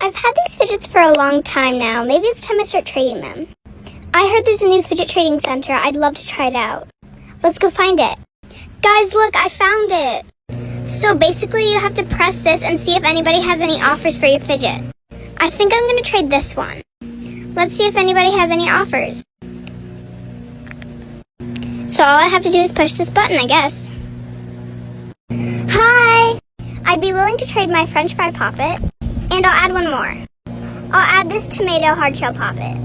I've had these fidgets for a long time now. Maybe it's time I start trading them. I heard there's a new fidget trading center. I'd love to try it out. Let's go find it. Guys, look, I found it. So basically you have to press this and see if anybody has any offers for your fidget. I think I'm going to trade this one. Let's see if anybody has any offers. So all I have to do is push this button, I guess. Hi! I'd be willing to trade my French fry poppet, and I'll add one more. I'll add this tomato hard shell poppet.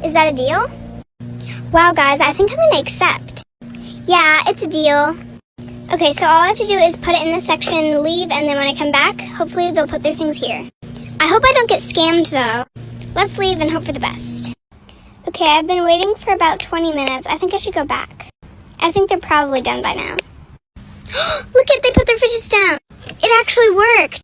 Is that a deal? Wow, guys, I think I'm going to accept. Yeah, it's a deal. Okay, so all I have to do is put it in this section, leave, and then when I come back, hopefully they'll put their things here. I hope I don't get scammed, though. Let's leave and hope for the best. Okay, I've been waiting for about 20 minutes. I think I should go back. I think they're probably done by now. Look they put their fidgets down. It actually worked.